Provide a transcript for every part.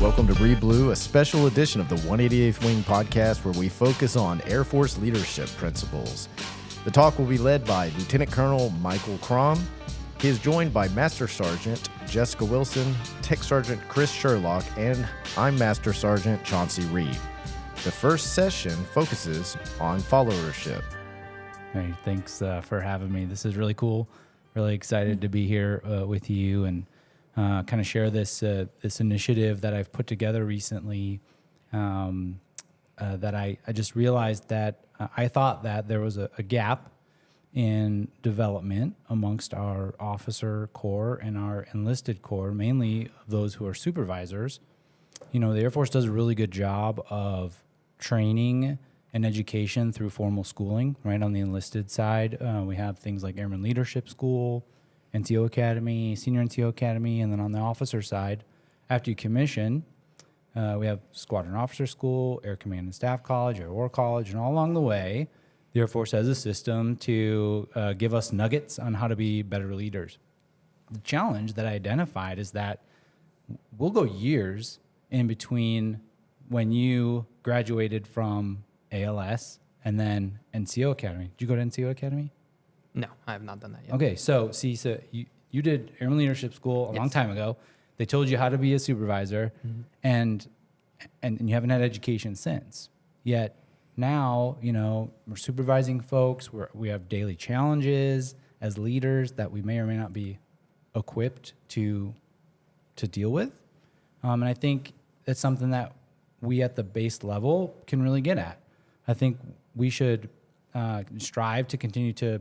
Welcome to Reblue, a special edition of the 188th Wing podcast where we focus on Air Force leadership principles. The talk will be led by Lieutenant Colonel Michael Crom. He is joined by Master Sergeant Jessica Wilson, Tech Sergeant Chris Sherlock, and I'm Master Sergeant Chauncey Reed. The first session focuses on followership. Hey, thanks for having me. This is really cool. Really excited to be here with you and kind of share this initiative that I've put together recently. That I just realized that I thought that there was a gap in development amongst our officer corps and our enlisted corps, mainly those who are supervisors. You know, the Air Force does a really good job of training and education through formal schooling, right? On the enlisted side, we have things like Airman Leadership School, NCO Academy, Senior NCO Academy, and then on the officer side, after you commission, we have Squadron Officer School, Air Command and Staff College, Air War College, and all along the way, the Air Force has a system to give us nuggets on how to be better leaders. The challenge that I identified is that we'll go years in between when you graduated from ALS and then NCO Academy. Did you go to NCO Academy? No, I have not done that yet. Okay, so you did Airman Leadership School a long time ago. They told you how to be a supervisor, and you haven't had education since. Yet now, you know, we're supervising folks. We have daily challenges as leaders that we may or may not be equipped to deal with. And I think it's something that we at the base level can really get at. I think we should strive to continue to,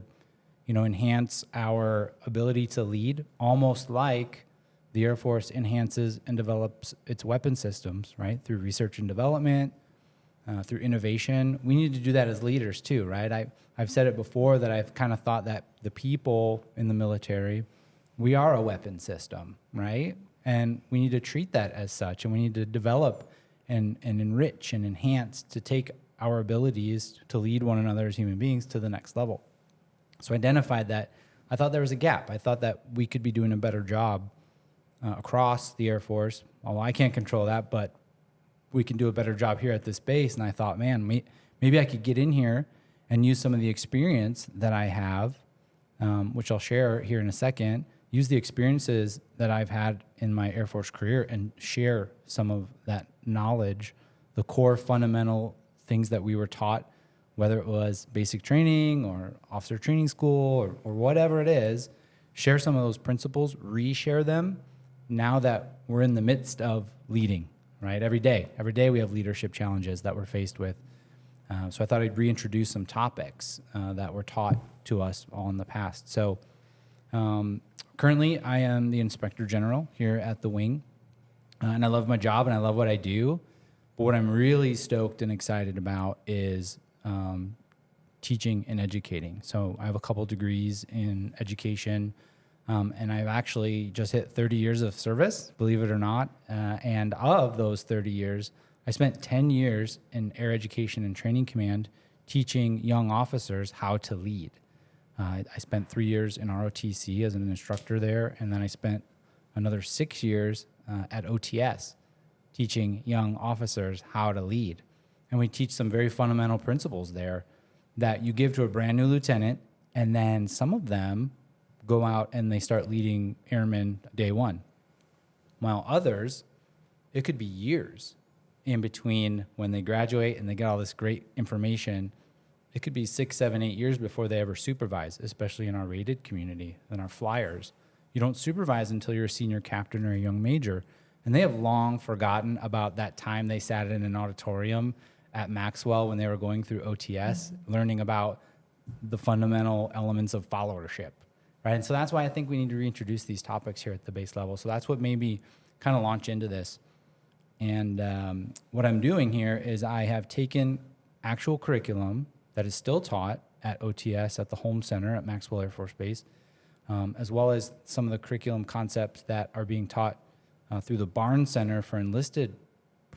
you know, enhance our ability to lead, almost like the Air Force enhances and develops its weapon systems, right? Through research and development, through innovation. We need to do that as leaders too, right? I've said it before that I've kind of thought that the people in the military, we are a weapon system, right? And we need to treat that as such, and we need to develop and enrich and enhance to take our abilities to lead one another as human beings to the next level. So I identified that I thought there was a gap. I thought that we could be doing a better job across the Air Force. Well, I can't control that, but we can do a better job here at this base. And I thought, man, maybe I could get in here and use some of the experience that I have, which I'll share here in a second, use the experiences that I've had in my Air Force career and share some of that knowledge, the core fundamental things that we were taught, whether it was basic training or officer training school or whatever it is, share some of those principles, reshare them now that we're in the midst of leading, right? Every day we have leadership challenges that we're faced with. So I thought I'd reintroduce some topics that were taught to us all in the past. So currently I am the Inspector General here at the Wing, and I love my job and I love what I do. But what I'm really stoked and excited about is teaching and educating. So I have a couple degrees in education, and I've actually just hit 30 years of service, believe it or not. And of those 30 years, I spent 10 years in Air Education and Training Command teaching young officers how to lead. I spent 3 years in ROTC as an instructor there, and then I spent another 6 years at OTS teaching young officers how to lead. And we teach some very fundamental principles there that you give to a brand new lieutenant, and then some of them go out and they start leading airmen day one. While others, it could be years in between when they graduate and they get all this great information. It could be 6, 7, 8 years before they ever supervise, especially in our rated community and our flyers. You don't supervise until you're a senior captain or a young major. And they have long forgotten about that time they sat in an auditorium at Maxwell when they were going through OTS, learning about the fundamental elements of followership, right? And so that's why I think we need to reintroduce these topics here at the base level. So that's what made me kind of launch into this. And what I'm doing here is I have taken actual curriculum that is still taught at OTS at the Home Center at Maxwell Air Force Base, as well as some of the curriculum concepts that are being taught through the Barnes Center for Enlisted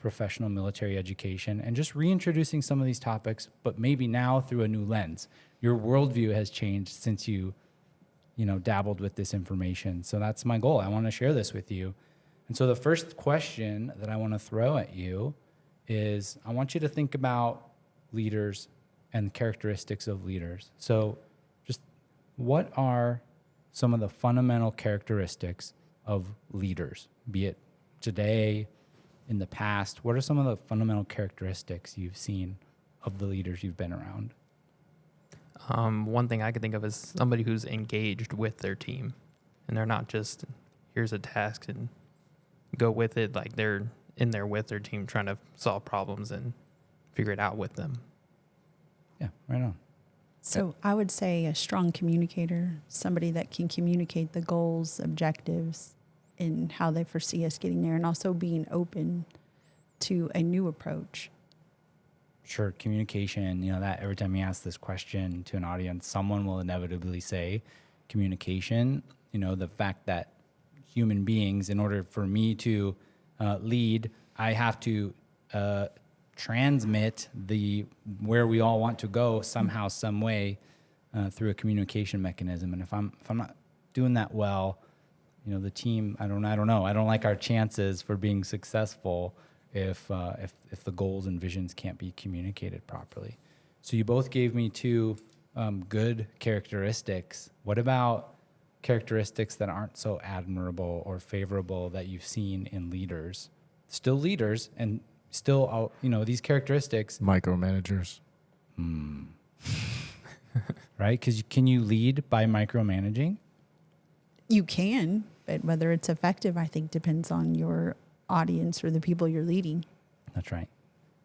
Professional Military Education, and just reintroducing some of these topics, but maybe now through a new lens. Your worldview has changed since you dabbled with this information. So that's my goal. I want to share this with you. And so the first question that I want to throw at you is I want you to think about leaders and characteristics of leaders. So just what are some of the fundamental characteristics of leaders, be it today, in the past? What are some of the fundamental characteristics you've seen of the leaders you've been around? One thing I could think of is somebody who's engaged with their team, and they're not just here's a task and go with it. Like they're in there with their team, trying to solve problems and figure it out with them. Yeah, right on. So I would say a strong communicator, somebody that can communicate the goals, objectives, and how they foresee us getting there, and also being open to a new approach. Sure, communication, that every time you ask this question to an audience, someone will inevitably say communication. The fact that human beings, in order for me to lead, I have to transmit where we all want to go somehow, some way, through a communication mechanism. And if I'm not doing that well, the team, I don't know. I don't like our chances for being successful if the goals and visions can't be communicated properly. So you both gave me two good characteristics. What about characteristics that aren't so admirable or favorable that you've seen in leaders? Still leaders, and still, these characteristics. Micromanagers. Right? Because can you lead by micromanaging? You can, but whether it's effective, I think, depends on your audience or the people you're leading. That's right.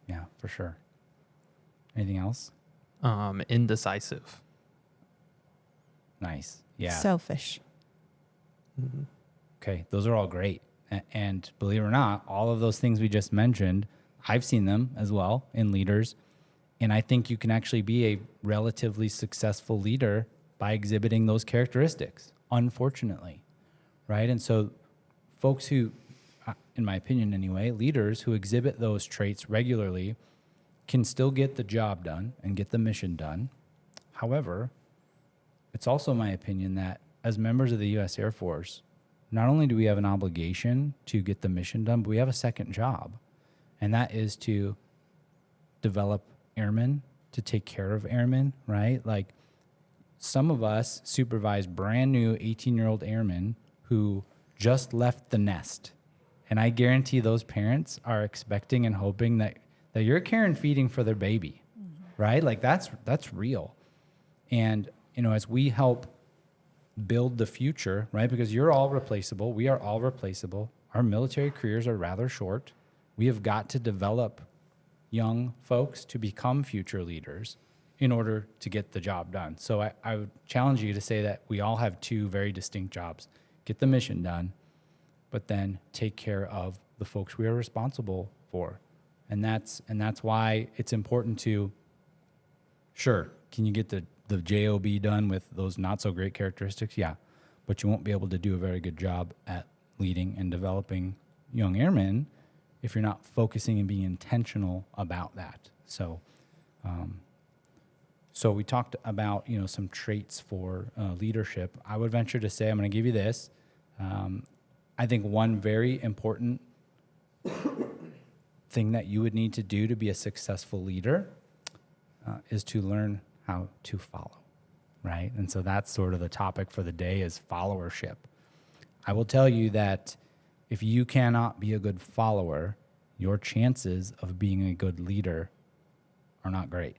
Yeah, for sure. Anything else? Indecisive. Nice. Yeah. Selfish. Okay, those are all great. And believe it or not, all of those things we just mentioned, I've seen them as well in leaders. And I think you can actually be a relatively successful leader by exhibiting those characteristics, unfortunately. Right? And so folks who, in my opinion anyway, leaders who exhibit those traits regularly can still get the job done and get the mission done. However, it's also my opinion that as members of the U.S. Air Force, not only do we have an obligation to get the mission done, but we have a second job, and that is to develop airmen, to take care of airmen, right? Like some of us supervise brand new 18-year-old airmen who just left the nest. And I guarantee those parents are expecting and hoping that you're care and feeding for their baby, right? Like that's real. And, as we help build the future, right? Because you're all replaceable. We are all replaceable. Our military careers are rather short. We have got to develop young folks to become future leaders in order to get the job done. So I would challenge you to say that we all have two very distinct jobs. Get the mission done, but then take care of the folks we are responsible for. And that's why it's important to, sure, can you get the JOB done with those not so great characteristics? Yeah, but you won't be able to do a very good job at leading and developing young airmen if you're not focusing and being intentional about that. So we talked about, some traits for leadership. I would venture to say, I'm going to give you this. I think one very important thing that you would need to do to be a successful leader is to learn how to follow, right? And so that's sort of the topic for the day is followership. I will tell you that if you cannot be a good follower, your chances of being a good leader are not great,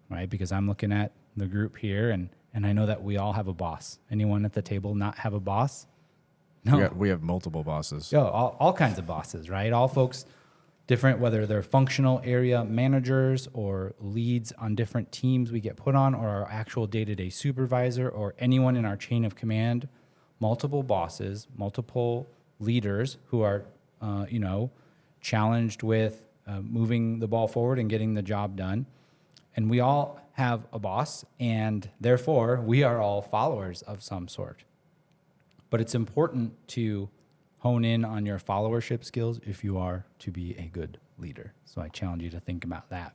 right? Because I'm looking at the group here, and I know that we all have a boss. Anyone at the table not have a boss? No. We have multiple bosses. Yeah, all kinds of bosses, right? All folks different, whether they're functional area managers or leads on different teams we get put on, or our actual day-to-day supervisor, or anyone in our chain of command, multiple bosses, multiple leaders who are, challenged with moving the ball forward and getting the job done. And we all have a boss, and therefore we are all followers of some sort. But it's important to hone in on your followership skills if you are to be a good leader. So I challenge you to think about that.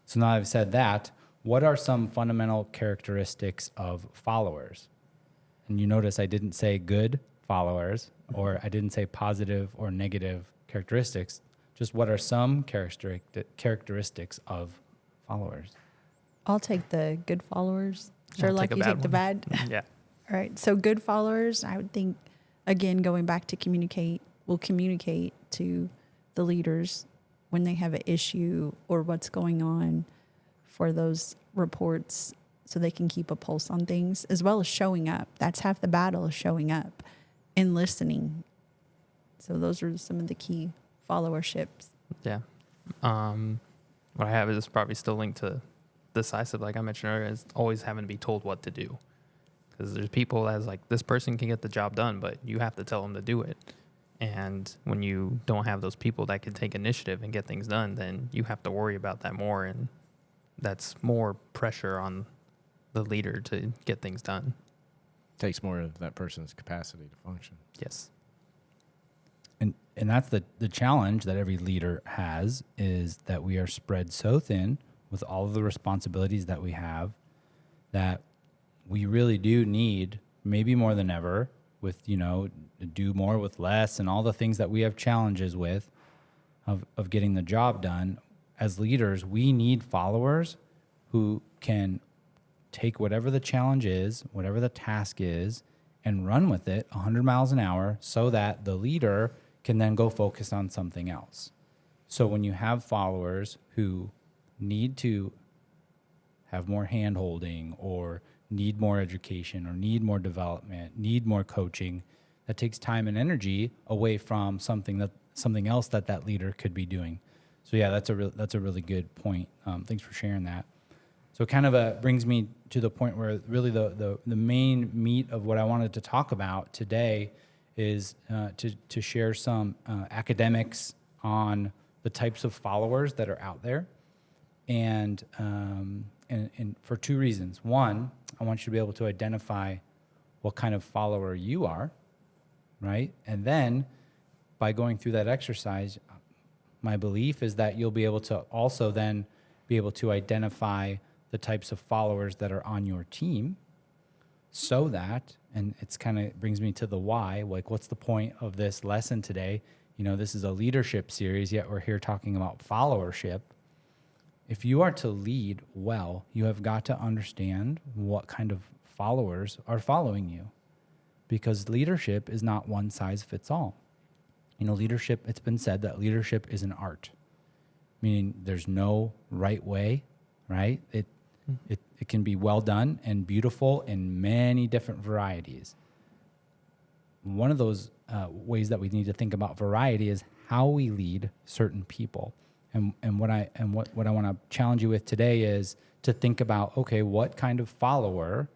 So now I've said that, what are some fundamental characteristics of followers? And you notice I didn't say good followers, or I didn't say positive or negative characteristics, just what are some characteristics of followers? I'll take the good followers. Sure, I'll like take a you bad take the one. bad. Yeah. All right. So good followers, I would think, again, going back to will communicate to the leaders when they have an issue or what's going on for those reports so they can keep a pulse on things, as well as showing up. That's half the battle, is showing up and listening. So those are some of the key followerships. Yeah. What I have is probably still linked to decisive, like I mentioned earlier, is always having to be told what to do. Because there's people that's like, this person can get the job done, but you have to tell them to do it. And when you don't have those people that can take initiative and get things done, then you have to worry about that more. And that's more pressure on the leader to get things done. Takes more of that person's capacity to function. Yes. And that's the challenge that every leader has, is that we are spread so thin with all of the responsibilities that we have that we really do need, maybe more than ever, with, do more with less and all the things that we have challenges with of getting the job done. As leaders, we need followers who can take whatever the challenge is, whatever the task is, and run with it 100 miles an hour so that the leader can then go focus on something else. So when you have followers who need to have more hand-holding or need more education or need more development, need more coaching, that takes time and energy away from something else that leader could be doing. So yeah, that's a really good point. Thanks for sharing that. So it kind of brings me to the point where really the main meat of what I wanted to talk about today is to share some academics on the types of followers that are out there, and for two reasons. One, I want you to be able to identify what kind of follower you are, right? And then by going through that exercise, my belief is that you'll be able to also then be able to identify the types of followers that are on your team, so that, and it's kind of brings me to the why, like what's the point of this lesson today? This is a leadership series, yet we're here talking about followership. If you are to lead well, you have got to understand what kind of followers are following you, because leadership is not one size fits all. Leadership, it's been said that leadership is an art, meaning there's no right way, right? It can be well done and beautiful in many different varieties. One of those ways that we need to think about variety is how we lead certain people. And what I want to challenge you with today is to think about, okay, what kind of follower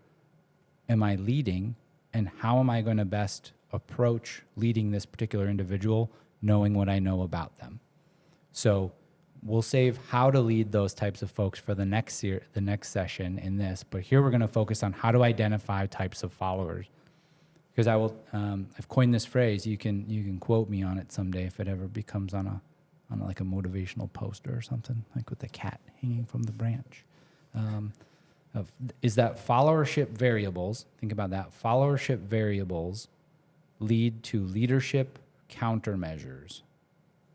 am I leading, and how am I going to best approach leading this particular individual, knowing what I know about them? So we'll save how to lead those types of folks for the next session in this, but here we're going to focus on how to identify types of followers. Because I've coined this phrase. You can quote me on it someday if it ever becomes on like a motivational poster or something, like with the cat hanging from the branch. Is that followership variables? Think about that. Followership variables lead to leadership countermeasures,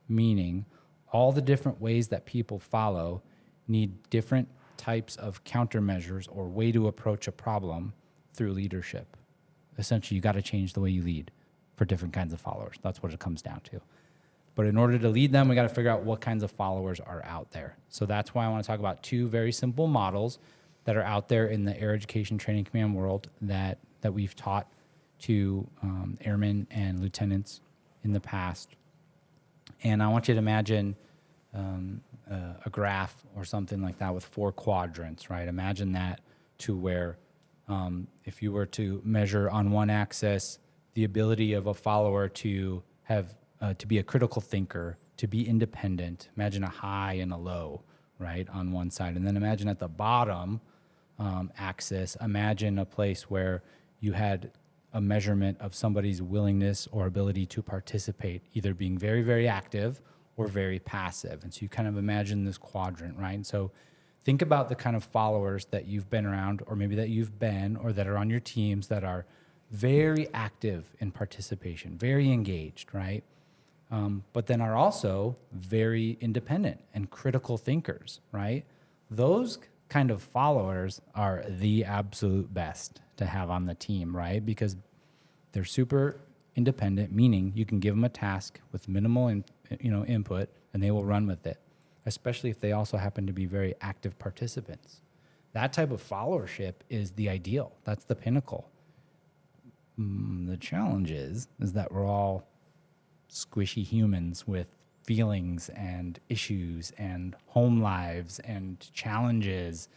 meaning all the different ways that people follow need different types of countermeasures or way to approach a problem through leadership. Essentially, you got to change the way you lead for different kinds of followers. That's what it comes down to. But in order to lead them, we got to figure out what kinds of followers are out there. So that's why I want to talk about two very simple models that are out there in the air education training command world that we've taught to airmen and lieutenants in the past. And I want you to imagine a graph or something like that with 4 quadrants, right? Imagine that to where if you were to measure on one axis the ability of a follower to have to be a critical thinker, to be independent, imagine a high and a low, right, on one side. And then imagine at the bottom axis, imagine a place where you had a measurement of somebody's willingness or ability to participate, either being very, very active or very passive. And so you kind of imagine this quadrant, right? And so think about the kind of followers that you've been around, or maybe that you've been, or that are on your teams that are very active in participation, very engaged, right? But then are also very independent and critical thinkers, right? Those kind of followers are the absolute best to have on the team, right? Because they're super independent, meaning you can give them a task with minimal input and they will run with it, especially if they also happen to be very active participants. That type of followership is the ideal. That's the pinnacle. The challenge is that we're all squishy humans with feelings and issues and home lives and challenges.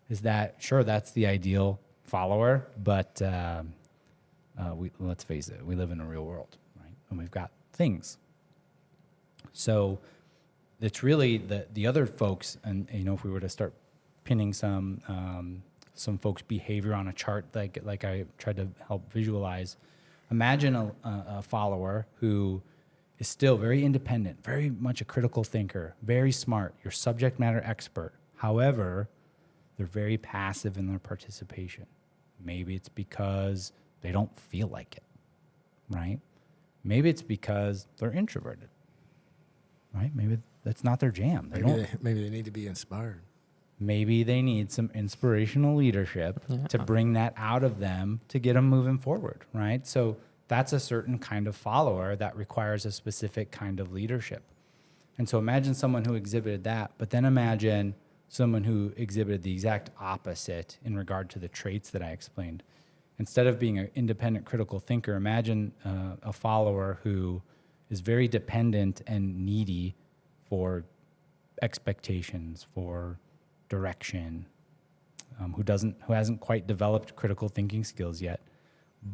Is that, sure, that's the ideal follower, but let's face it, we live in a real world, right? And we've got things. So it's really the other folks, and if we were to start pinning some folks' behavior on a chart, like I tried to help visualize, imagine a follower who is still very independent, very much a critical thinker, very smart, your subject matter expert. However, they're very passive in their participation. Maybe it's because they don't feel like it, right? Maybe it's because they're introverted, right? Maybe that's not their jam. Maybe they need to be inspired. Maybe they need some inspirational leadership to bring that out of them to get them moving forward, right? So that's a certain kind of follower that requires a specific kind of leadership. And so imagine someone who exhibited that, but then imagine someone who exhibited the exact opposite in regard to the traits that I explained. Instead of being an independent critical thinker, imagine a follower who is very dependent and needy for expectations, for direction, who hasn't quite developed critical thinking skills yet,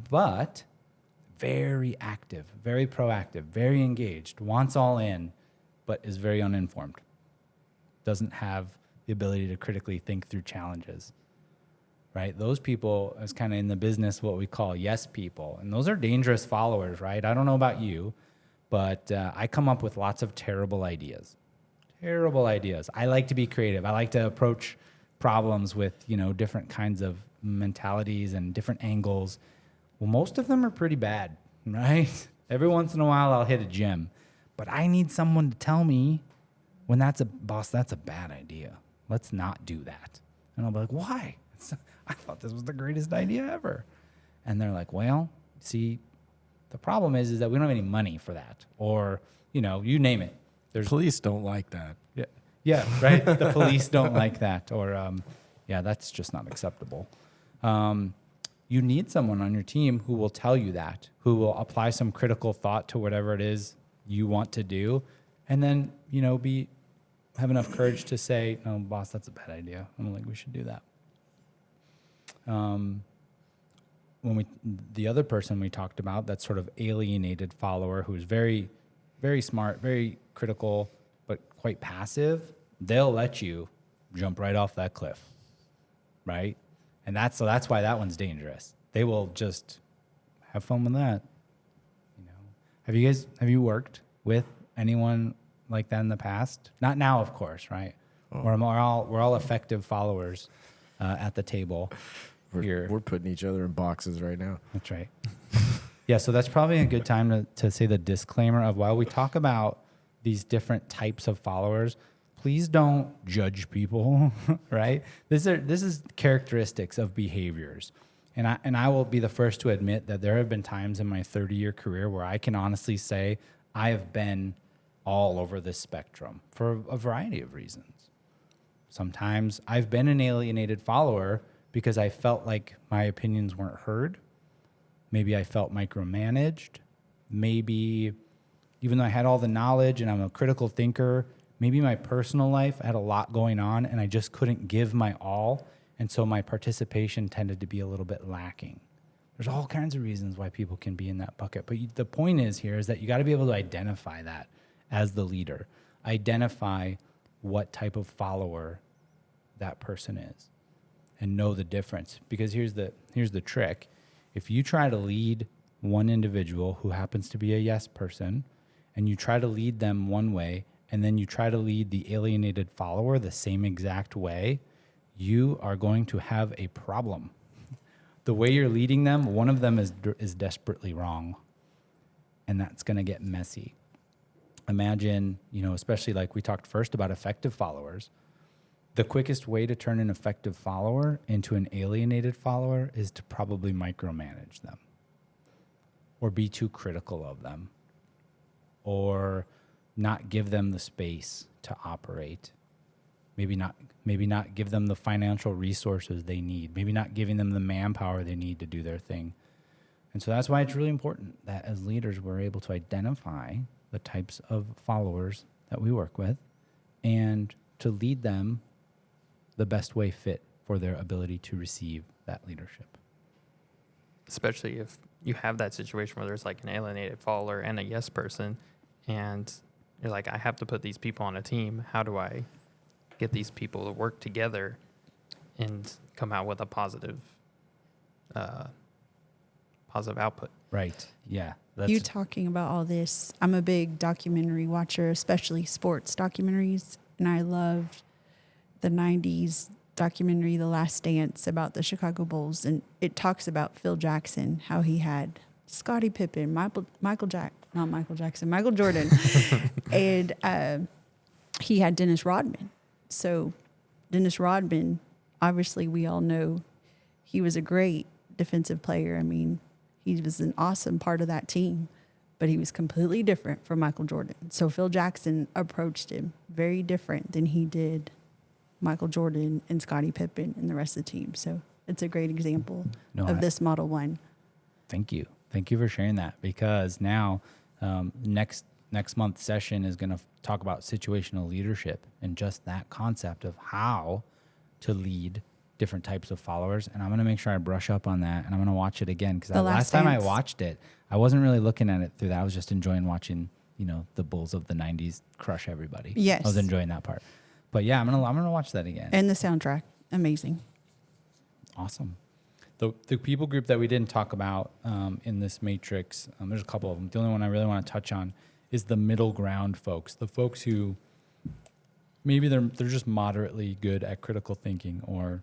but very active, very proactive, very engaged, wants all in, but is very uninformed, doesn't have the ability to critically think through challenges, right? Those people is kind of in the business what we call yes people, and those are dangerous followers, right? I don't know about you, but I come up with lots of terrible ideas. I like to be creative. I like to approach problems with, different kinds of mentalities and different angles. Well, most of them are pretty bad, right? Every once in a while, I'll hit a gem. But I need someone to tell me when that's a bad idea. Let's not do that. And I'll be like, why? I thought this was the greatest idea ever. And they're like, well, see, the problem is that we don't have any money for that. Or, you name it. Police don't like that. Yeah, right? The police don't like that. Or, that's just not acceptable. You need someone on your team who will tell you that, who will apply some critical thought to whatever it is you want to do, and then, have enough courage to say, no, boss, that's a bad idea. I don't think we should do that. The other person we talked about, that sort of alienated follower who's very, very smart, very critical, but quite passive, they'll let you jump right off that cliff, right? And that's why that one's dangerous. They will just have fun with that. Have you worked with anyone like that in the past? Not now, of course, right? Oh. We're all effective followers at the table. We're putting each other in boxes right now. That's right. Yeah, so that's probably a good time to say the disclaimer of, while we talk about these different types of followers, please don't judge people, right? This is characteristics of behaviors. And I will be the first to admit that there have been times in my 30-year career where I can honestly say I have been all over this spectrum for a variety of reasons. Sometimes I've been an alienated follower because I felt like my opinions weren't heard. Maybe I felt micromanaged. Maybe, even though I had all the knowledge and I'm a critical thinker, maybe my personal life had a lot going on and I just couldn't give my all. And so my participation tended to be a little bit lacking. There's all kinds of reasons why people can be in that bucket. But the point is that you got to be able to identify that as the leader. Identify what type of follower that person is and know the difference. Because here's the trick. If you try to lead one individual who happens to be a yes person, and you try to lead them one way, and then you try to lead the alienated follower the same exact way, you are going to have a problem. the way you're leading them, one of them is desperately wrong, and that's going to get messy. Imagine, especially like we talked first about effective followers. The quickest way to turn an effective follower into an alienated follower is to probably micromanage them or be too critical of them or not give them the space to operate. Maybe not give them the financial resources they need. Maybe not giving them the manpower they need to do their thing. And so that's why it's really important that as leaders, we're able to identify the types of followers that we work with and to lead them the best way fit for their ability to receive that leadership. Especially if you have that situation where there's like an alienated follower and a yes person, and you're like, I have to put these people on a team. How do I get these people to work together and come out with a positive output? Right. Yeah. You talking about all this, I'm a big documentary watcher, especially sports documentaries, and I loved the 90s documentary The Last Dance about the Chicago Bulls, and it talks about Phil Jackson, how he had Scottie Pippen, Michael Jordan, and he had Dennis Rodman. So Dennis Rodman, obviously we all know he was a great defensive player. I mean, he was an awesome part of that team, but he was completely different from Michael Jordan. So Phil Jackson approached him very different than he did Michael Jordan and Scottie Pippen and the rest of the team. So it's a great example of this Model 1. Thank you. Thank you for sharing that, because now next month's session is going to talk about situational leadership and just that concept of how to lead different types of followers. And I'm going to make sure I brush up on that, and I'm going to watch it again, because last time I watched it, I wasn't really looking at it through that. I was just enjoying watching, the Bulls of the 90s crush everybody. Yes. I was enjoying that part. But yeah, I'm going to watch that again. And the soundtrack, amazing. Awesome. The people group that we didn't talk about in this matrix, there's a couple of them. The only one I really want to touch on is the middle ground folks, the folks who maybe they're just moderately good at critical thinking, or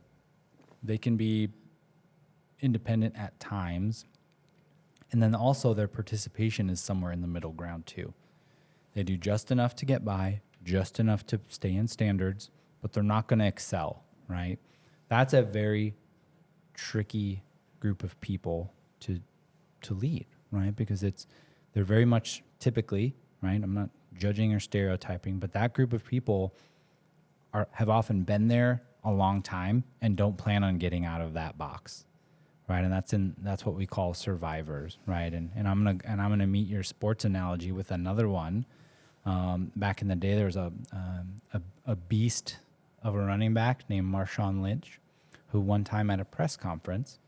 they can be independent at times. And then also their participation is somewhere in the middle ground too. They do just enough to get by, just enough to stay in standards, but they're not going to excel, right? That's a very tricky group of people to lead, right? Because they're very much typically, right? I'm not judging or stereotyping, but that group of people have often been there a long time and don't plan on getting out of that box, right? And that's what we call survivors, right? And I'm gonna meet your sports analogy with another one. Back in the day, there was a beast of a running back named Marshawn Lynch, who one time at a press conference,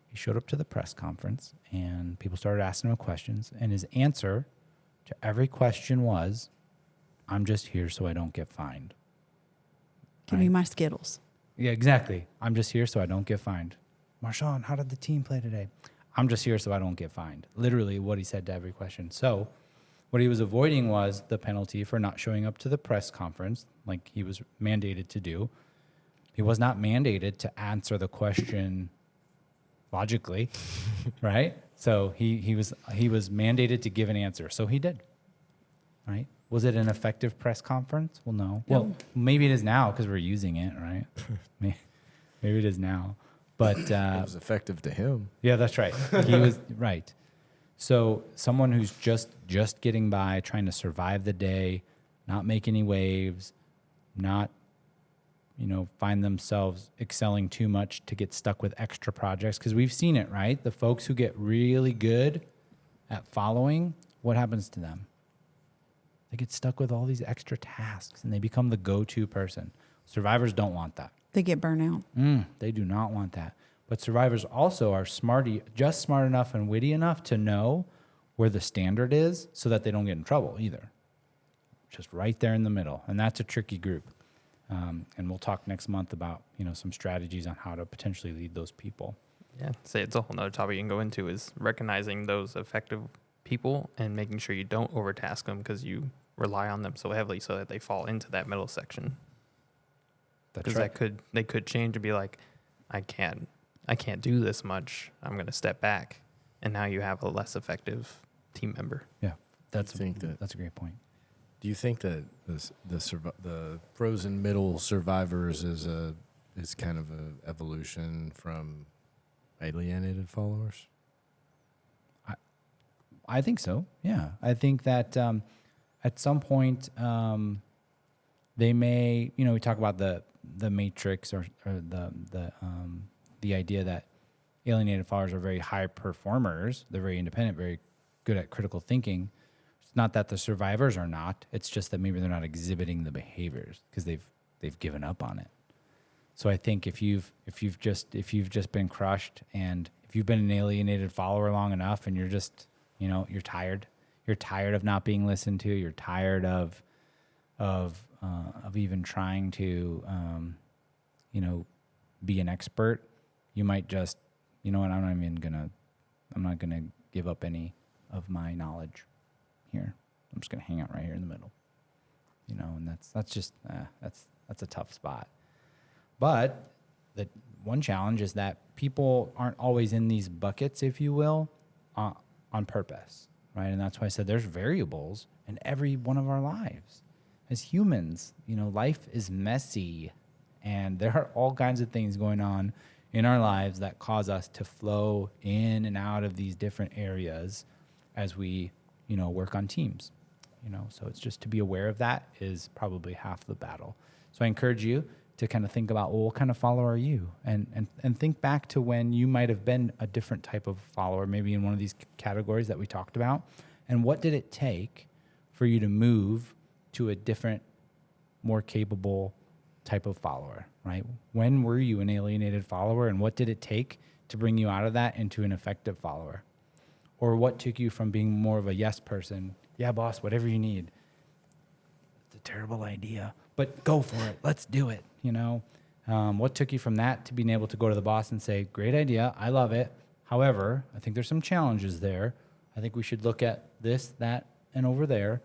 he showed up to the press conference and people started asking him questions, and his answer to every question was, "I'm just here so I don't get fined." Give me my Skittles. Yeah, exactly. I'm just here so I don't get fined. Marshawn, how did the team play today? I'm just here so I don't get fined. Literally what he said to every question. So what he was avoiding was the penalty for not showing up to the press conference like he was mandated to do. He was not mandated to answer the question logically, right? So he was mandated to give an answer. So he did, right? Was it an effective press conference? Well, no. Well, maybe it is now because we're using it, right? Maybe it is now. But It was effective to him. yeah, that's right. He was right. So someone who's just getting by, trying to survive the day, not make any waves, not find themselves excelling too much to get stuck with extra projects. Because we've seen it, right? The folks who get really good at following, what happens to them? They get stuck with all these extra tasks and they become the go-to person. Survivors don't want that. They get burnout. They do not want that. But survivors also are smart enough and witty enough to know where the standard is so that they don't get in trouble either. Just right there in the middle. And that's a tricky group. And we'll talk next month about, some strategies on how to potentially lead those people. Yeah, say it's a whole nother topic you can go into is recognizing those effective people and making sure you don't overtask them because you rely on them so heavily so that they fall into that middle section. That's Because right. they could change and be like, I can't I can't do this much. I'm going to step back. And now you have a less effective team member. Yeah, that's think that- that's a great point. Do you think that the frozen middle survivors is kind of a evolution from alienated followers? I think so. Yeah, I think that at some point they may, we talk about the matrix or the idea that alienated followers are very high performers. They're very independent, very good at critical thinking. It's not that the survivors are not. It's just that maybe they're not exhibiting the behaviors because they've given up on it. So I think if you've just been crushed, and if you've been an alienated follower long enough, and you're just you're tired of not being listened to, you're tired of even trying to be an expert, you might just I'm not gonna give up any of my knowledge here. I'm just gonna hang out right here in the middle, and that's a tough spot. But the one challenge is that people aren't always in these buckets, if you will, on purpose, right? And that's why I said there's variables in every one of our lives. As humans, life is messy, and there are all kinds of things going on in our lives that cause us to flow in and out of these different areas as we, work on teams. So it's just to be aware of that is probably half the battle. So I encourage you to kind of think about, well, what kind of follower are you? And think back to when you might have been a different type of follower, maybe in one of these categories that we talked about. And what did it take for you to move to a different, more capable type of follower, right? When were you an alienated follower, and what did it take to bring you out of that into an effective follower? Or what took you from being more of a yes person? Yeah, boss, whatever you need. It's a terrible idea, but go for it. Let's do it. What took you from that to being able to go to the boss and say, great idea, I love it. However, I think there's some challenges there. I think we should look at this, that, and over there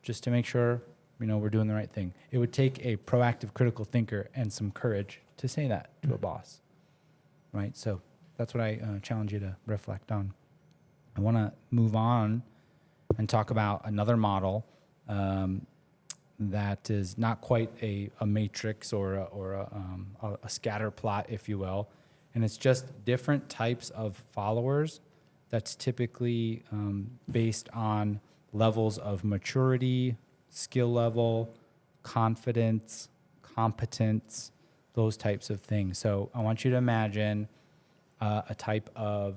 just to make sure, we're doing the right thing. It would take a proactive critical thinker and some courage to say that to a boss, right? So that's what I challenge you to reflect on. I want to move on and talk about another model that is not quite a matrix or a scatter plot, if you will. And it's just different types of followers that's typically based on levels of maturity, skill level, confidence, competence, those types of things. So I want you to imagine a type of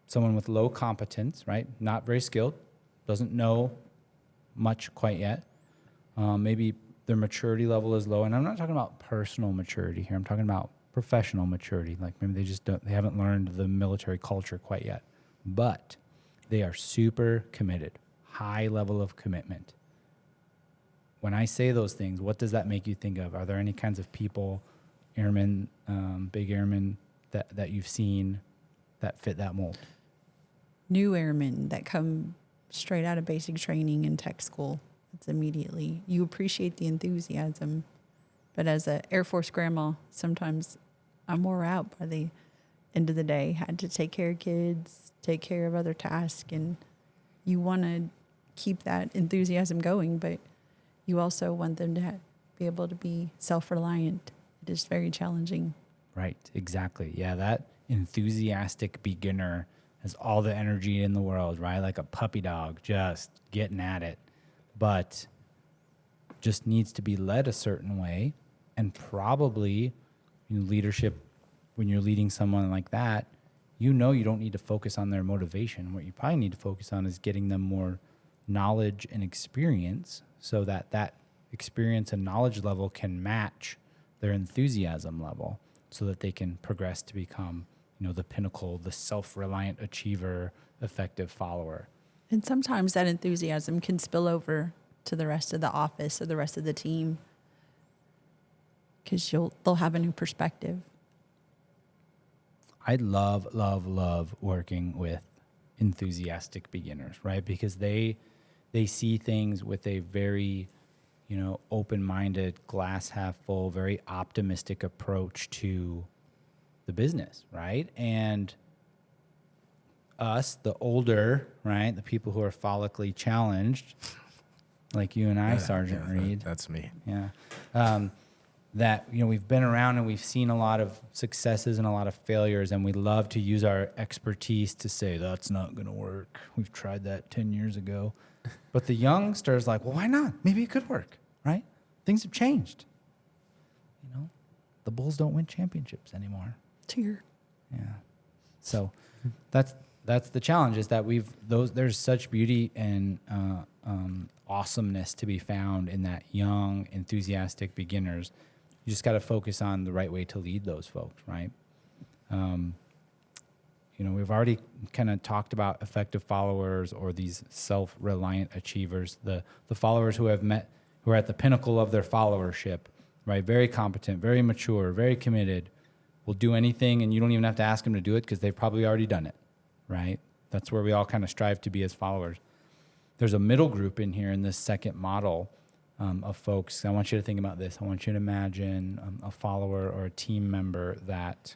someone with low competence, right? Not very skilled, doesn't know much quite yet. Maybe their maturity level is low. And I'm not talking about personal maturity here. I'm talking about professional maturity. Like maybe they haven't learned the military culture quite yet. But they are super committed, high level of commitment. When I say those things, what does that make you think of? Are there any kinds of people, airmen, big airmen, that you've seen that fit that mold? New airmen that come straight out of basic training in tech school. It's immediately, you appreciate the enthusiasm. But as an Air Force grandma, sometimes I'm wore out by the end of the day. Had to take care of kids, take care of other tasks, and you want to keep that enthusiasm going, but you also want them to be able to be self-reliant. It is very challenging. Right, exactly. Yeah, that enthusiastic beginner has all the energy in the world, right? Like a puppy dog, just getting at it, but just needs to be led a certain way. And probably leadership, when you're leading someone like that, you don't need to focus on their motivation. What you probably need to focus on is getting them more knowledge and experience so that experience and knowledge level can match their enthusiasm level so that they can progress to become, the pinnacle, the self-reliant achiever, effective follower. And sometimes that enthusiasm can spill over to the rest of the office or the rest of the team because they'll have a new perspective. I love working with enthusiastic beginners, right? Because they see things with a very, open-minded, glass half full, very optimistic approach to the business, right? And us, the older, right, the people who are follically challenged, like you and I, Sergeant Reed. That's me. Yeah. That, we've been around and we've seen a lot of successes and a lot of failures, and we love to use our expertise to say, that's not going to work. We've tried that 10 years ago. But the youngsters like, well, why not? Maybe it could work, right? Things have changed. The Bulls don't win championships anymore. Cheer. Yeah. So that's the challenge, is that there's such beauty and awesomeness to be found in that young, enthusiastic beginners. You just got to focus on the right way to lead those folks, right? We've already kind of talked about effective followers, or these self-reliant achievers, the followers who are at the pinnacle of their followership, right? Very competent, very mature, very committed, will do anything, and you don't even have to ask them to do it because they've probably already done it, right? That's where we all kind of strive to be as followers. There's a middle group in here in this second model of folks. I want you to think about this. I want you to imagine a follower or a team member that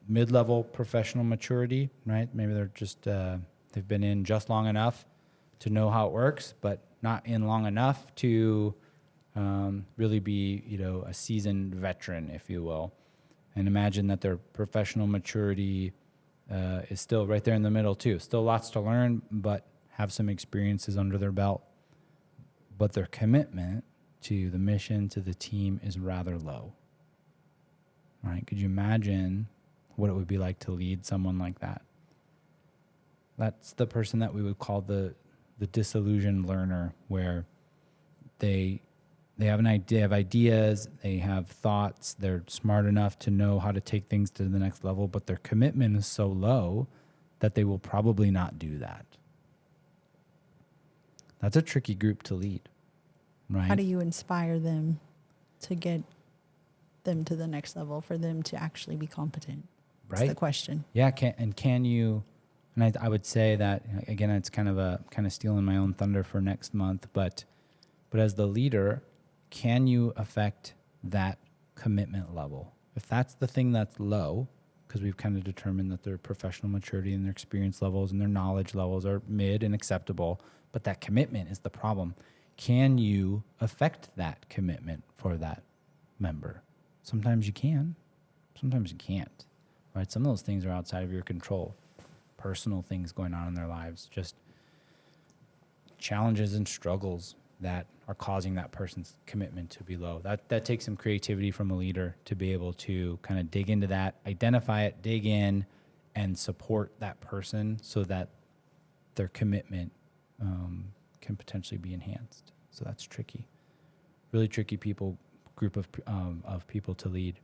mid-level professional maturity, right? Maybe they're just, they've been in just long enough to know how it works, but not in long enough to really be, a seasoned veteran, if you will. And imagine that their professional maturity is still right there in the middle too. Still lots to learn, but have some experiences under their belt. But their commitment to the mission, to the team, is rather low. Right? Could you imagine what it would be like to lead someone like that? That's the person that we would call the disillusioned learner, where they have an idea, have ideas, they have thoughts, they're smart enough to know how to take things to the next level, but their commitment is so low that they will probably not do that. That's a tricky group to lead, right? How do you inspire them to get them to the next level, for them to actually be competent? That's the question. Yeah, can you, and I would say that, again, it's kind of stealing my own thunder for next month, but as the leader, can you affect that commitment level? If that's the thing that's low, because we've kind of determined that their professional maturity and their experience levels and their knowledge levels are mid and acceptable, but that commitment is the problem. Can you affect that commitment for that member? Sometimes you can, sometimes you can't, right? Some of those things are outside of your control. Personal things going on in their lives, just challenges and struggles that are causing that person's commitment to be low. That takes some creativity from a leader to be able to kind of dig into that, identify it, dig in, and support that person so that their commitment can potentially be enhanced. So that's tricky. Really tricky group of people to lead.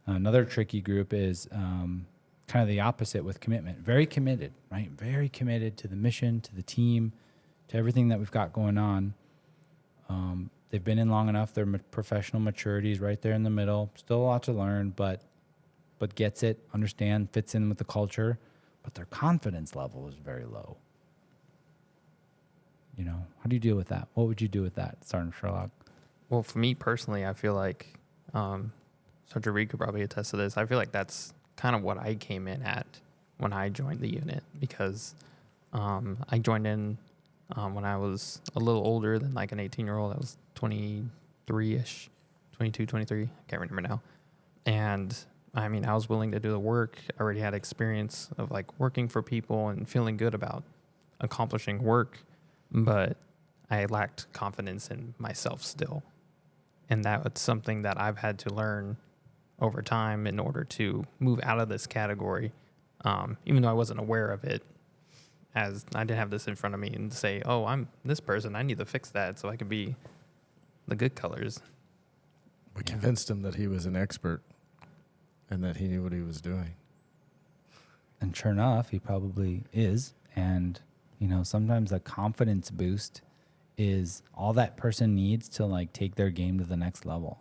Another tricky group is kind of the opposite with commitment. Very committed, right? Very committed to the mission, to the team, to everything that we've got going on. They've been in long enough. Their professional maturity is right there in the middle. Still a lot to learn, but gets it, understand, fits in with the culture. But their confidence level is very low. How do you deal with that? What would you do with that, Sergeant Sherlock? Well, for me personally, I feel like Sergeant Reed could probably attest to this. I feel like that's kind of what I came in at when I joined the unit, because I joined in when I was a little older than like an 18-year-old. I was 23-ish, 22, 23. I can't remember now. And I mean, I was willing to do the work. I already had experience of like working for people and feeling good about accomplishing work, but I lacked confidence in myself still. And that was something that I've had to learn over time in order to move out of this category, even though I wasn't aware of it, as I didn't have this in front of me and say, oh, I'm this person, I need to fix that so I can be the good colors. We convinced him that he was an expert and that he knew what he was doing. And sure enough, he probably is. And, sometimes a confidence boost is all that person needs to like take their game to the next level.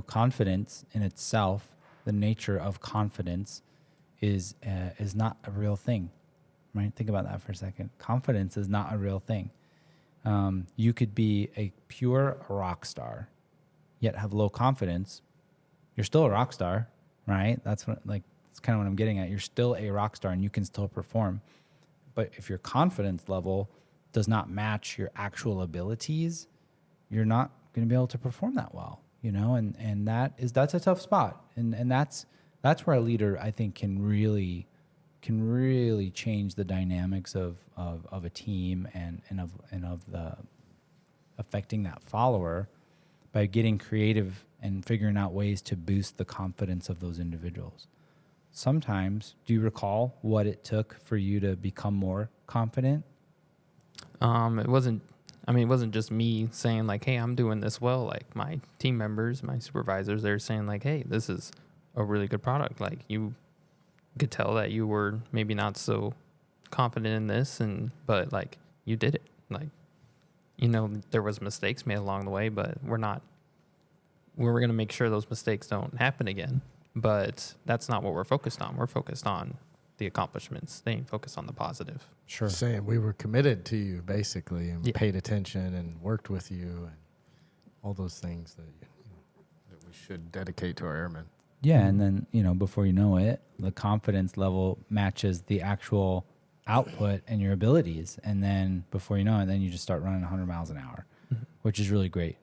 Confidence in itself, the nature of confidence is not a real thing, right? Think about that for a second. Confidence is not a real thing. You could be a pure rock star, yet have low confidence, you're still a rock star, right? That's kind of what I'm getting at. You're still a rock star and you can still perform. But if your confidence level does not match your actual abilities, you're not going to be able to perform that well, and that's a tough spot. And that's where a leader, I think, can really change the dynamics of a team and of the affecting that follower by getting creative and figuring out ways to boost the confidence of those individuals. Sometimes, do you recall what it took for you to become more confident? It wasn't just me saying like, hey, I'm doing this well. Like my team members, my supervisors, they're saying like, hey, this is a really good product. Like you could tell that you were maybe not so confident in this, but like you did it. Like, there was mistakes made along the way, but we're going to make sure those mistakes don't happen again. But that's not what we're focused on. We're focused on the accomplishments, staying focused on the positive. Sure. Saying we were committed to you, basically, and paid attention and worked with you and all those things that we should dedicate to our airmen. Yeah, and then, before you know it, the confidence level matches the actual output and your abilities. And then before you know it, then you just start running 100 miles an hour, which is really great,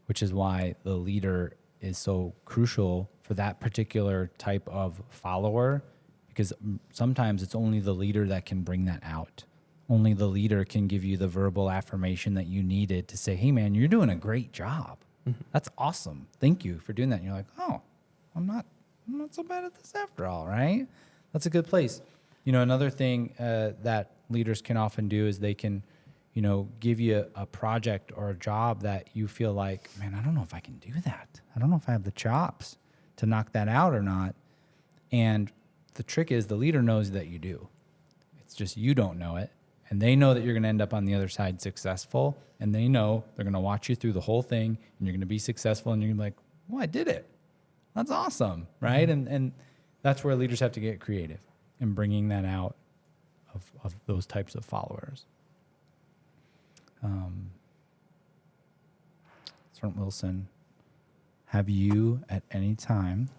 which is why the leader is so crucial for that particular type of follower, because sometimes it's only the leader that can bring that out. Only the leader can give you the verbal affirmation that you needed to say, hey, man, you're doing a great job. That's awesome. Thank you for doing that. And you're like, oh, I'm not so bad at this after all, right? That's a good place. Another thing that leaders can often do is they can, give you a project or a job that you feel like, man, I don't know if I can do that. I don't know if I have the chops to knock that out or not. And the trick is the leader knows that you do. It's just you don't know it. And they know that you're going to end up on the other side successful. And they know they're going to watch you through the whole thing and you're going to be successful. And you're like, well, I did it. That's awesome, right? And that's where leaders have to get creative in bringing that out of those types of followers. It's from Wilson. Have you at any time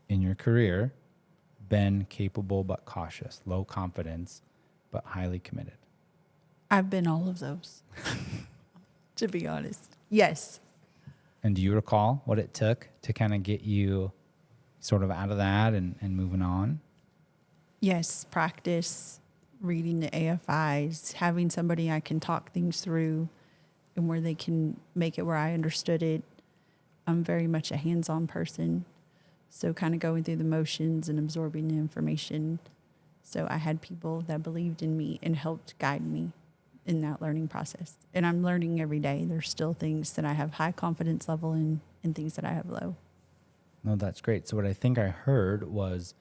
in your career been capable but cautious, low confidence but highly committed? I've been all of those, to be honest. Yes. And do you recall what it took to kind of get you sort of out of that and moving on? Yes, practice, reading the AFIs, having somebody I can talk things through and where they can make it where I understood it. I'm very much a hands-on person, so kind of going through the motions and absorbing the information. So I had people that believed in me and helped guide me in that learning process. And I'm learning every day. There's still things that I have high confidence level in and things that I have low. No, that's great. So what I think I heard was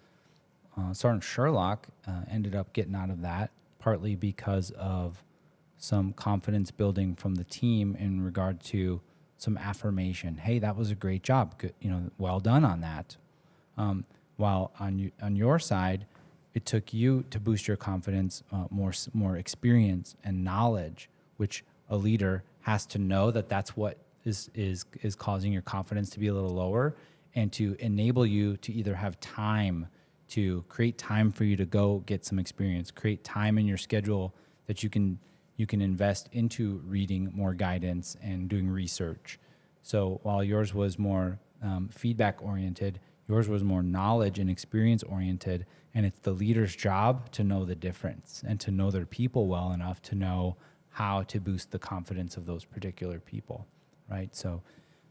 Sergeant Sherlock ended up getting out of that partly because of some confidence building from the team in regard to some affirmation. Hey, that was a great job. Good, well done on that. While on your side, it took you to boost your confidence, more experience and knowledge, which a leader has to know that's what is causing your confidence to be a little lower, and to enable you to either have time to create time for you to go get some experience, create time in your schedule that you can invest into reading more guidance and doing research. So while yours was more feedback oriented, yours was more knowledge and experience oriented, and it's the leader's job to know the difference and to know their people well enough to know how to boost the confidence of those particular people, right? So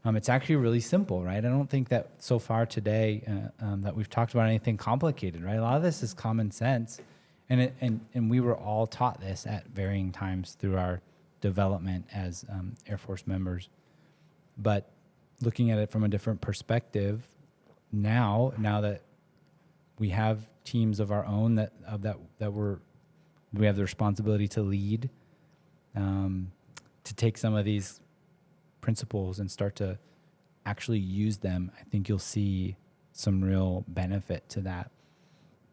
it's actually really simple, right? I don't think that so far today that we've talked about anything complicated, right? A lot of this is common sense, and we were all taught this at varying times through our development as Air Force members. But looking at it from a different perspective, now that we have teams of our own that we have the responsibility to lead, to take some of these principles and start to actually use them, I think you'll see some real benefit to that.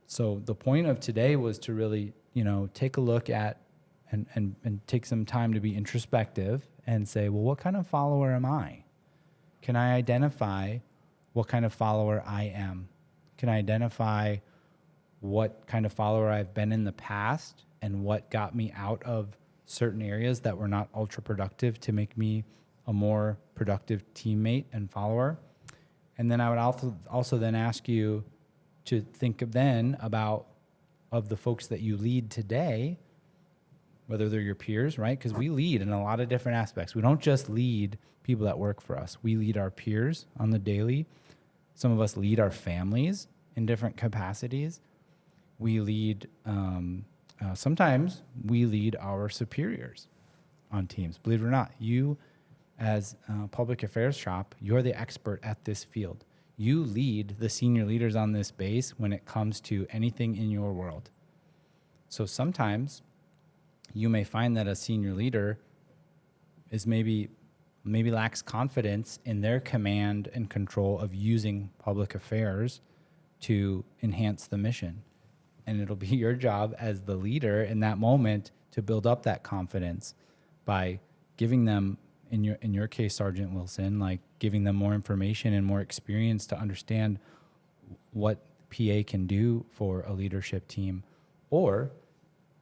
So the point of today was to really, take a look at and take some time to be introspective and say, well, what kind of follower am I? Can I identify what kind of follower I am. Can I identify what kind of follower I've been in the past and what got me out of certain areas that were not ultra productive to make me a more productive teammate and follower. And then I would also then ask you to think about of the folks that you lead today, whether they're your peers, right? Because we lead in a lot of different aspects. We don't just lead people that work for us. We lead our peers on the daily. Some of us lead our families in different capacities. We lead, sometimes we lead our superiors on teams. Believe it or not, you as a public affairs shop, you're the expert at this field. You lead the senior leaders on this base when it comes to anything in your world. So sometimes you may find that a senior leader is maybe lacks confidence in their command and control of using public affairs to enhance the mission. And it'll be your job as the leader in that moment to build up that confidence by giving them, in your case, Sergeant Wilson, like giving them more information and more experience to understand what PA can do for a leadership team. Or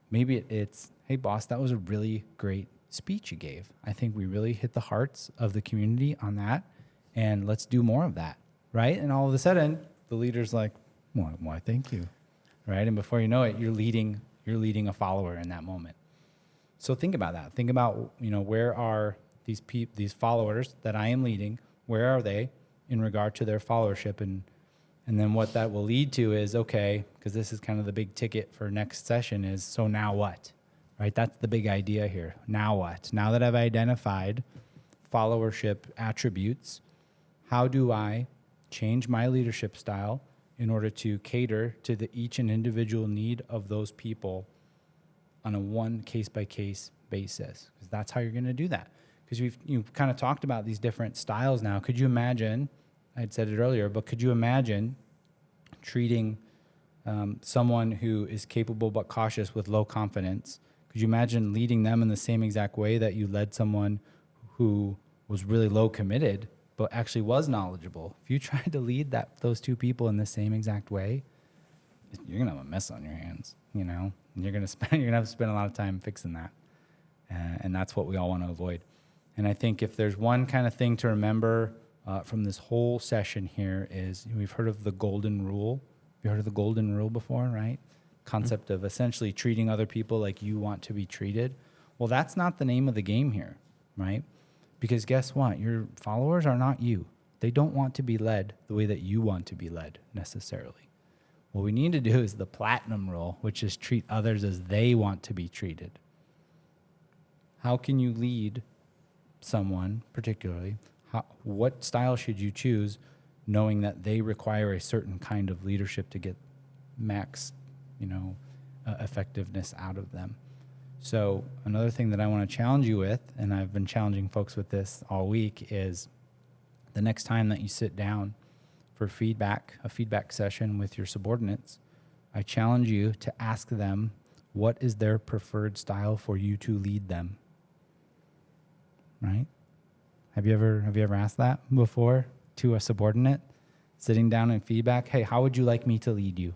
maybe it's, hey, boss, that was a really great speech you gave. I think we really hit the hearts of the community on that, and let's do more of that, right? And all of a sudden, the leader's like, why thank you, right? And before you know it, you're leading a follower in that moment. So think about that. Think about, where are these followers that I am leading, where are they in regard to their followership? And then what that will lead to is, okay, because this is kind of the big ticket for next session is, so now what? Right? That's the big idea here. Now what? Now that I've identified followership attributes, how do I change my leadership style in order to cater to each and individual need of those people on a one case-by-case basis? Because that's how you're going to do that. Because you've kind of talked about these different styles now. Could you imagine, I had said it earlier, but could you imagine treating someone who is capable but cautious with low confidence? Could you imagine leading them in the same exact way that you led someone who was really low committed but actually was knowledgeable? If you tried to lead those two people in the same exact way, you're gonna have a mess on your hands, and you're gonna have to spend a lot of time fixing that, and that's what we all want to avoid. And I think if there's one kind of thing to remember from this whole session here is we've heard of the golden rule. You heard of the golden rule before, right? Concept of essentially treating other people like you want to be treated. Well, that's not the name of the game here, right? Because guess what? Your followers are not you. They don't want to be led the way that you want to be led necessarily. What we need to do is the platinum rule, which is treat others as they want to be treated. How can you lead someone particularly? What style should you choose, knowing that they require a certain kind of leadership to get max effectiveness out of them? So another thing that I want to challenge you with, and I've been challenging folks with this all week, is the next time that you sit down for a feedback session with your subordinates, I challenge you to ask them what is their preferred style for you to lead them. Right? Have you ever asked that before to a subordinate? Sitting down in feedback, hey, how would you like me to lead you?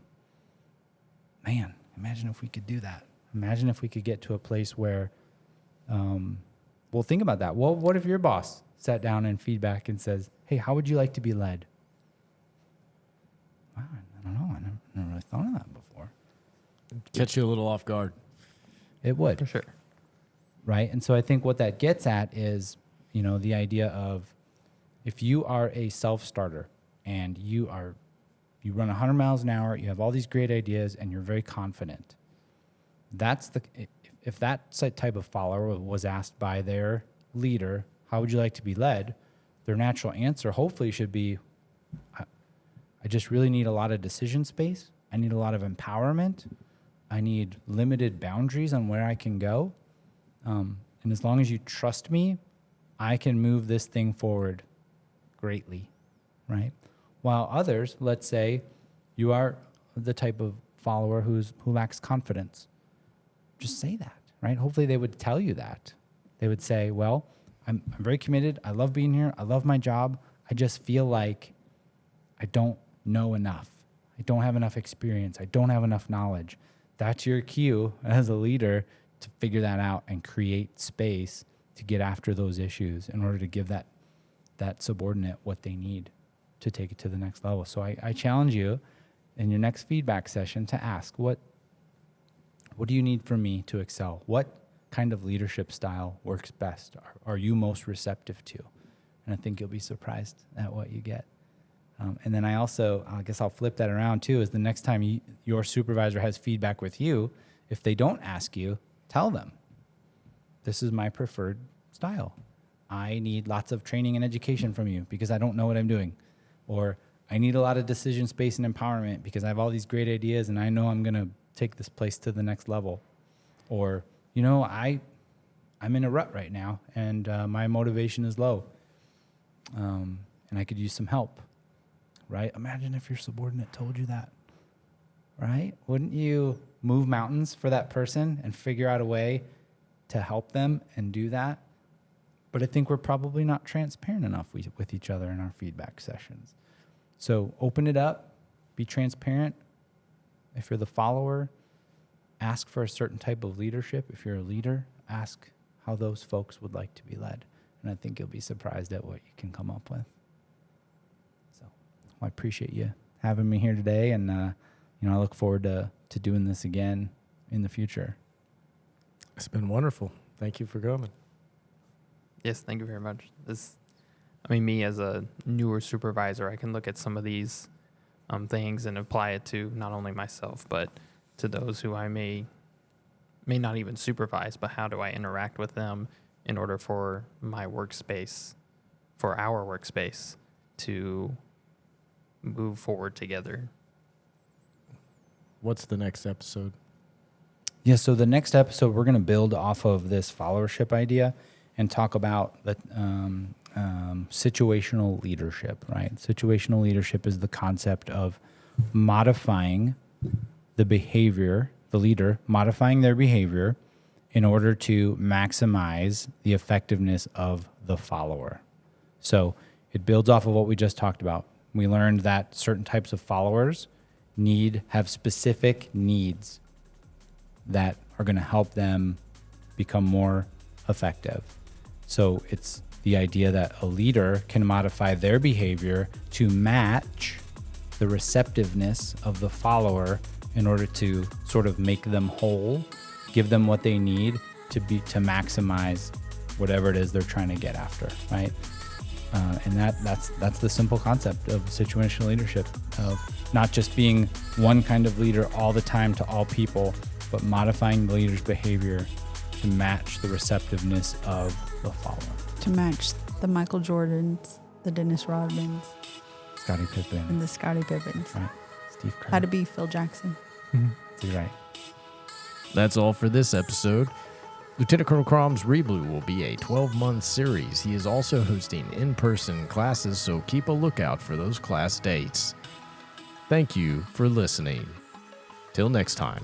Man, imagine if we could do that. Imagine if we could get to a place where, think about that. Well, what if your boss sat down in feedback and says, hey, how would you like to be led? Wow, I don't know. I never really thought of that before. Catch you a little off guard. It would. For sure. Right? And so I think what that gets at is, the idea of if you are a self-starter and you run 100 miles an hour, you have all these great ideas, and you're very confident. If that type of follower was asked by their leader, how would you like to be led? Their natural answer hopefully should be, I just really need a lot of decision space. I need a lot of empowerment. I need limited boundaries on where I can go. And as long as you trust me, I can move this thing forward greatly, right? While others, let's say you are the type of follower who lacks confidence. Just say that, right? Hopefully they would tell you that. They would say, well, I'm very committed. I love being here. I love my job. I just feel like I don't know enough. I don't have enough experience. I don't have enough knowledge. That's your cue as a leader to figure that out and create space to get after those issues in order to give that subordinate what they need to take it to the next level. So I challenge you in your next feedback session to ask, what do you need from me to excel? What kind of leadership style works best? Are you most receptive to? And I think you'll be surprised at what you get. And then I guess I'll flip that around too, is the next time your supervisor has feedback with you, if they don't ask you, tell them, this is my preferred style. I need lots of training and education from you because I don't know what I'm doing. Or I need a lot of decision space and empowerment because I have all these great ideas and I know I'm going to take this place to the next level. Or, I'm in a rut right now and my motivation is low. And I could use some help. Right? Imagine if your subordinate told you that, right? Wouldn't you move mountains for that person and figure out a way to help them and do that? But I think we're probably not transparent enough with each other in our feedback sessions. So open it up, be transparent. If you're the follower, ask for a certain type of leadership. If you're a leader, ask how those folks would like to be led. And I think you'll be surprised at what you can come up with. I appreciate you having me here today, and I look forward to doing this again in the future. It's been wonderful. Thank you for coming. Yes, thank you very much. Me as a newer supervisor, I can look at some of these things and apply it to not only myself, but to those who I may not even supervise, but how do I interact with them in order for my workspace, for our workspace, to move forward together. What's the next episode? Yeah, so the next episode, we're going to build off of this followership idea and talk about the situational leadership, right? Situational leadership is the concept of modifying the behavior, the leader modifying their behavior in order to maximize the effectiveness of the follower. So it builds off of what we just talked about. We learned that certain types of followers have specific needs that are going to help them become more effective. So it's the idea that a leader can modify their behavior to match the receptiveness of the follower in order to sort of make them whole, give them what they need to maximize whatever it is they're trying to get after, right? And that's the simple concept of situational leadership, of not just being one kind of leader all the time to all people, but modifying the leader's behavior to match the receptiveness of the follower. To match the Michael Jordans, the Dennis Rodmans, Scottie Pippen, and the Scottie Pippens. Right. Steve Kerr. How to be Phil Jackson. You're right. That's all for this episode. Lieutenant Colonel Crom's Reblue will be a 12-month series. He is also hosting in-person classes, so keep a lookout for those class dates. Thank you for listening. Till next time.